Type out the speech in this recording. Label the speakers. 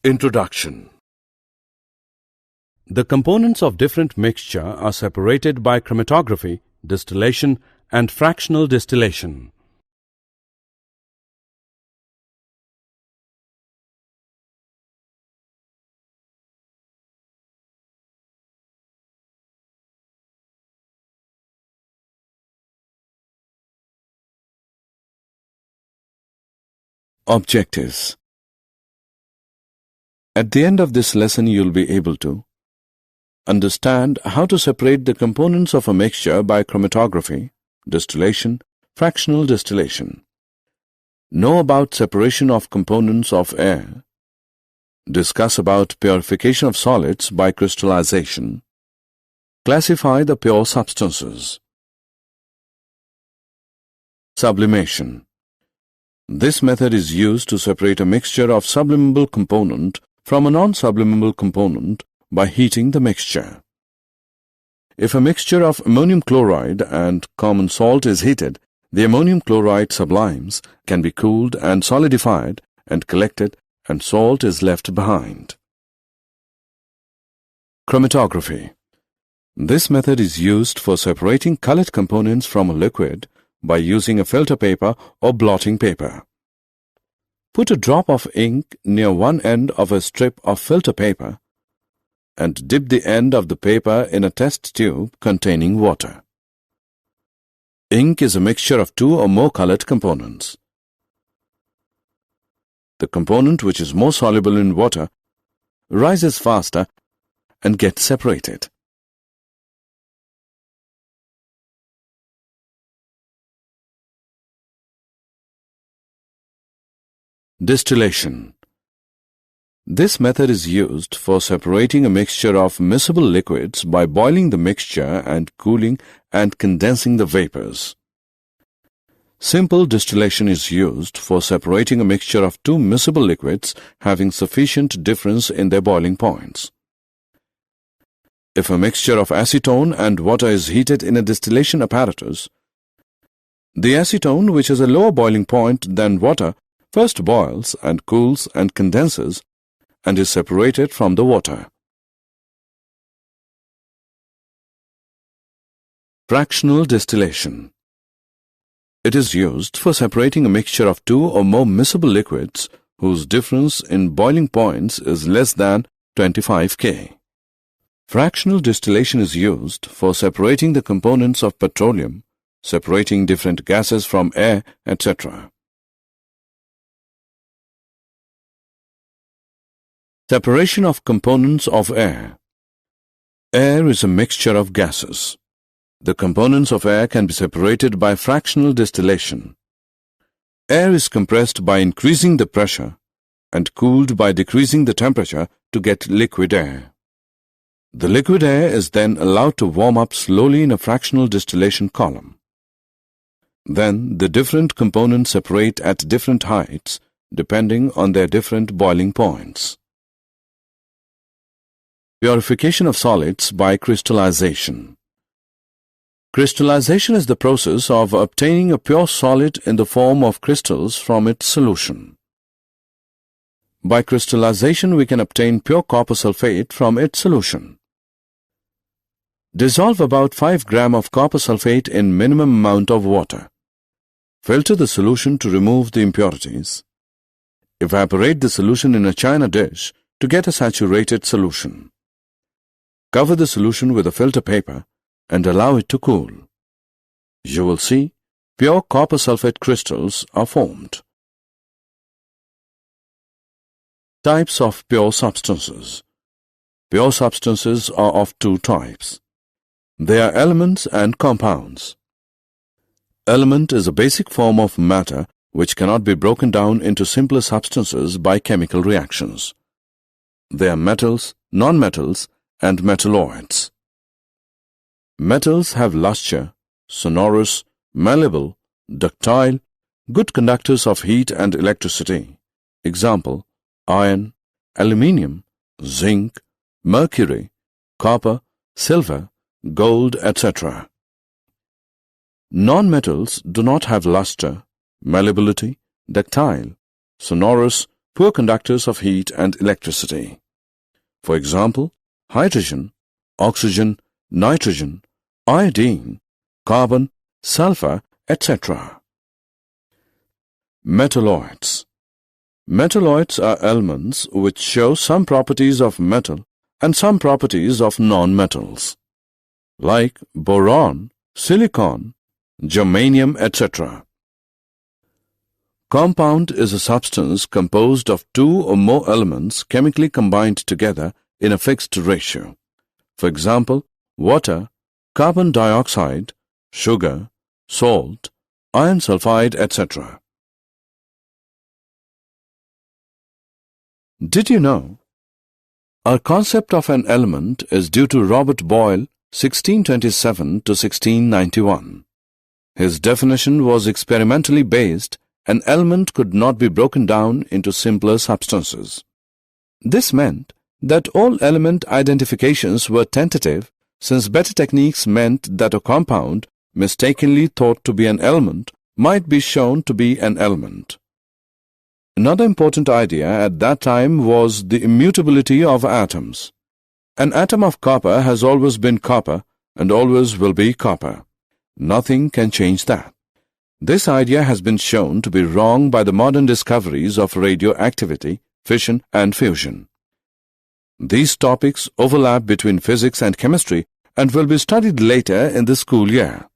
Speaker 1: Introduction. The components of different mixture are separated by chromatography, distillation, and fractional distillation. Objectives. At the end of this lesson, you'll be able to understand how to separate the components of a mixture by chromatography, distillation, fractional distillation. Know about separation of components of air. Discuss about purification of solids by crystallization. Classify the pure substances. Sublimation. This method is used to separate a mixture of sublimable component from a non-sublimable component by heating the mixture. If a mixture of ammonium chloride and common salt is heated, the ammonium chloride sublimes, can be cooled and solidified and collected, and salt is left behind. Chromatography. This method is used for separating colored components from a liquid by using a filter paper or blotting paper. Put a drop of ink near one end of a strip of filter paper and dip the end of the paper in a test tube containing water. Ink is a mixture of two or more colored components. The component which is more soluble in water rises faster and gets separated. Distillation. This method is used for separating a mixture of miscible liquids by boiling the mixture and cooling and condensing the vapors. Simple distillation is used for separating a mixture of two miscible liquids having sufficient difference in their boiling points. If a mixture of acetone and water is heated in a distillation apparatus, the acetone, which has a lower boiling point than water, first boils and cools and condenses and is separated from the water. Fractional distillation. It is used for separating a mixture of two or more miscible liquids whose difference in boiling points is less than 25 K. Fractional distillation is used for separating the components of petroleum, separating different gases from air, etc. Separation of components of air. Air is a mixture of gases. The components of air can be separated by fractional distillation. Air is compressed by increasing the pressure and cooled by decreasing the temperature to get liquid air. The liquid air is then allowed to warm up slowly in a fractional distillation column. Then the different components separate at different heights depending on their different boiling points. Purification of solids by crystallization. Crystallization is the process of obtaining a pure solid in the form of crystals from its solution. By crystallization, we can obtain pure copper sulfate from its solution. Dissolve about 5 grams of copper sulfate in minimum amount of water. Filter the solution to remove the impurities. Evaporate the solution in a china dish to get a saturated solution. Cover the solution with a filter paper and allow it to cool. You will see pure copper sulfate crystals are formed. Types of pure substances. Pure substances are of two types. They are elements and compounds. Element is a basic form of matter which cannot be broken down into simpler substances by chemical reactions. They are metals, nonmetals, and metalloids. Metals have luster, sonorous, malleable, ductile, good conductors of heat and electricity. Example, iron, aluminium, zinc, mercury, copper, silver, gold, etc. Non-metals do not have luster, malleability, ductile, sonorous, poor conductors of heat and electricity. For example, hydrogen, oxygen, nitrogen, iodine, carbon, sulfur, etc. Metalloids. Metalloids are elements which show some properties of metal and some properties of non-metals, like boron, silicon, germanium, etc. Compound is a substance composed of two or more elements chemically combined together in a fixed ratio. For example, water, carbon dioxide, sugar, salt, iron sulfide, etc. Did you know? Our concept of an element is due to Robert Boyle, 1627 to 1691. His definition was experimentally based. An element could not be broken down into simpler substances. This meant that all element identifications were tentative, since better techniques meant that a compound, mistakenly thought to be an element, might be shown to be an element. Another important idea at that time was the immutability of atoms. An atom of copper has always been copper and always will be copper. Nothing can change that. This idea has been shown to be wrong by the modern discoveries of radioactivity, fission, and fusion. These topics overlap between physics and chemistry and will be studied later in the school year.